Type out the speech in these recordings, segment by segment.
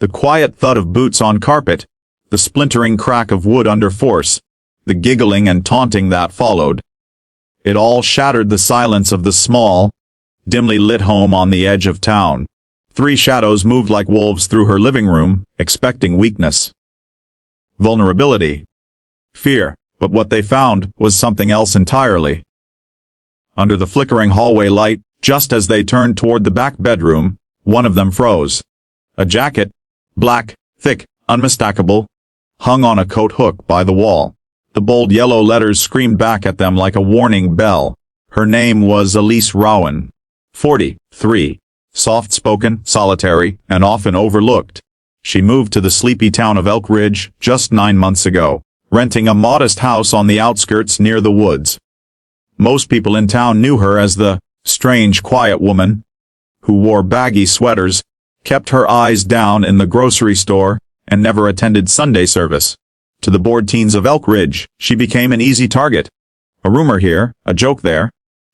The quiet thud of boots on carpet, the splintering crack of wood under force, the giggling and taunting that followed. It all shattered the silence of the small, dimly lit home on the edge of town. 3 shadows moved like wolves through her living room, expecting weakness, vulnerability, fear, but what they found was something else entirely. Under the flickering hallway light, just as they turned toward the back bedroom, one of them froze. A jacket, black, thick, unmistakable, hung on a coat hook by the wall. The bold yellow letters screamed back at them like a warning bell. Her name was Elise Rowan. 43. Soft-spoken, solitary, and often overlooked. She moved to the sleepy town of Elk Ridge just 9 months ago, renting a modest house on the outskirts near the woods. Most people in town knew her as the strange, quiet woman who wore baggy sweaters, kept her eyes down in the grocery store, and never attended Sunday service. To the bored teens of Elk Ridge, she became an easy target. A rumor here, a joke there.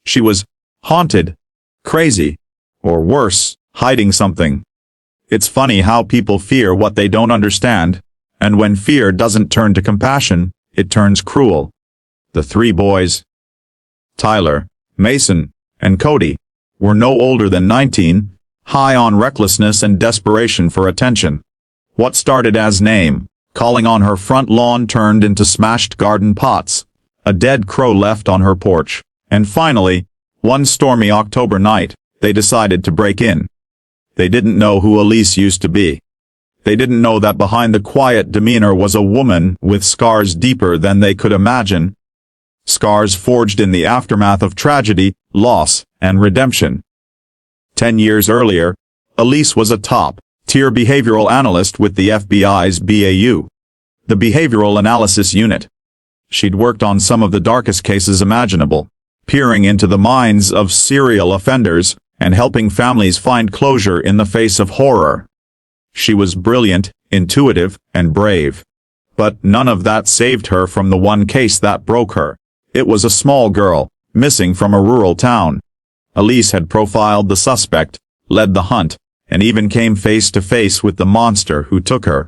She was haunted, crazy, or worse, hiding something. It's funny how people fear what they don't understand, and when fear doesn't turn to compassion, it turns cruel. The 3 boys, Tyler, Mason, and Cody, were no older than 19, high on recklessness and desperation for attention. What started as name calling on her front lawn turned into smashed garden pots, a dead crow left on her porch, and finally, one stormy October night, they decided to break in. They didn't know who Elise used to be. They didn't know that behind the quiet demeanor was a woman with scars deeper than they could imagine. Scars forged in the aftermath of tragedy, loss, and redemption. 10 years earlier, Elise was a top-tier behavioral analyst with the FBI's BAU, the Behavioral Analysis Unit. She'd worked on some of the darkest cases imaginable, peering into the minds of serial offenders and helping families find closure in the face of horror. She was brilliant, intuitive, and brave. But none of that saved her from the one case that broke her. It was a small girl, missing from a rural town. Elise had profiled the suspect, led the hunt, and even came face to face with the monster who took her.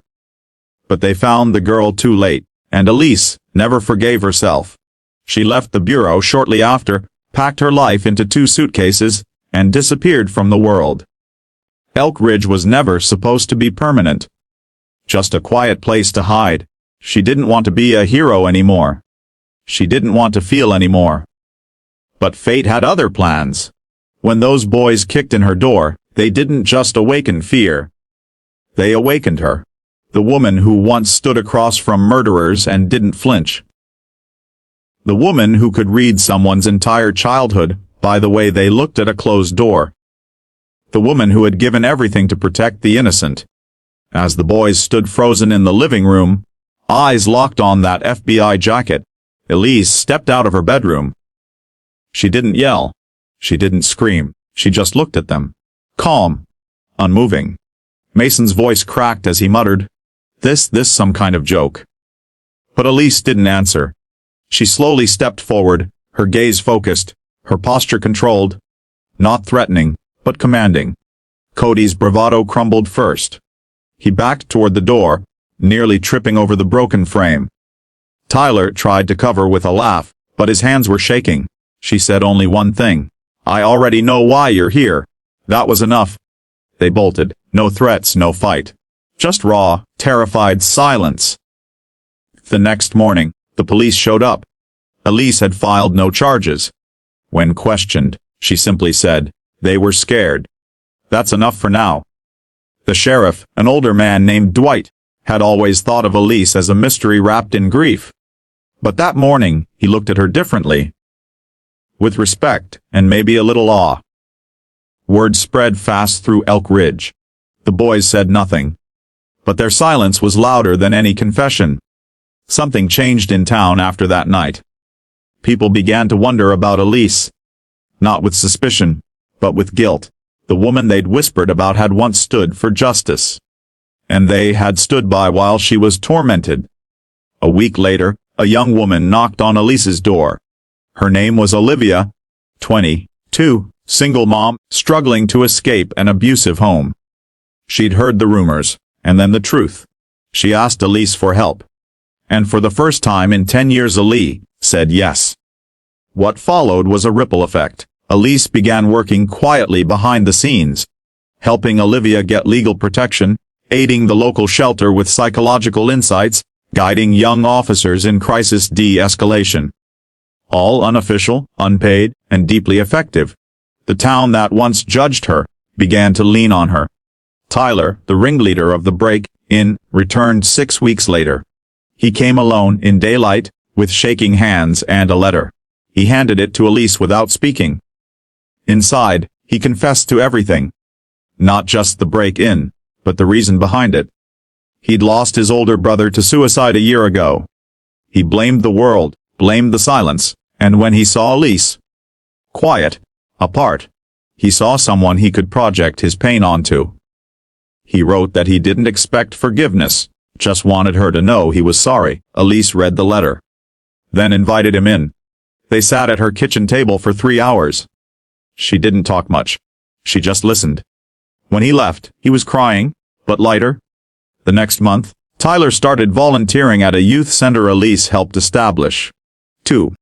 But they found the girl too late, and Elise never forgave herself. She left the bureau shortly after, packed her life into 2 suitcases, and disappeared from the world. Elk Ridge was never supposed to be permanent. Just a quiet place to hide. She didn't want to be a hero anymore. She didn't want to feel anymore. But fate had other plans. When those boys kicked in her door, they didn't just awaken fear. They awakened her. The woman who once stood across from murderers and didn't flinch. The woman who could read someone's entire childhood by the way they looked at a closed door. The woman who had given everything to protect the innocent. As the boys stood frozen in the living room, eyes locked on that FBI jacket, Elise stepped out of her bedroom. She didn't yell. She didn't scream. She just looked at them. Calm. Unmoving. Mason's voice cracked as he muttered, This some kind of joke." But Elise didn't answer. She slowly stepped forward, her gaze focused, her posture controlled. Not threatening, but commanding. Cody's bravado crumbled first. He backed toward the door, nearly tripping over the broken frame. Tyler tried to cover with a laugh, but his hands were shaking. She said only one thing. "I already know why you're here." That was enough. They bolted. No threats, no fight. Just raw, terrified silence. The next morning, the police showed up. Elise had filed no charges. When questioned, she simply said, "They were scared." That's enough for now. The sheriff, an older man named Dwight, had always thought of Elise as a mystery wrapped in grief. But that morning, he looked at her differently. With respect, and maybe a little awe. Word spread fast through Elk Ridge. The boys said nothing. But their silence was louder than any confession. Something changed in town after that night. People began to wonder about Elise. Not with suspicion, but with guilt. The woman they'd whispered about had once stood for justice. And they had stood by while she was tormented. A week later, a young woman knocked on Elise's door. Her name was Olivia, 22, single mom, struggling to escape an abusive home. She'd heard the rumors, And then the truth. She asked Elise for help. And for the first time in 10 years Elise said yes. What followed was a ripple effect. Elise began working quietly behind the scenes, helping Olivia get legal protection, aiding the local shelter with psychological insights, guiding young officers in crisis de-escalation. All unofficial, unpaid, and deeply effective. The town that once judged her began to lean on her. Tyler, the ringleader of the break-in, returned 6 weeks later. He came alone in daylight, with shaking hands and a letter. He handed it to Elise without speaking. Inside, he confessed to everything. Not just the break-in, but the reason behind it. He'd lost his older brother to suicide a year ago. He blamed the world, blamed the silence, and when he saw Elise, quiet, apart, he saw someone he could project his pain onto. He wrote that he didn't expect forgiveness, just wanted her to know he was sorry. Elise read the letter. Then invited him in. They sat at her kitchen table for 3 hours. She didn't talk much. She just listened. When he left, he was crying, but lighter. The next month, Tyler started volunteering at a youth center Elise helped establish. 2.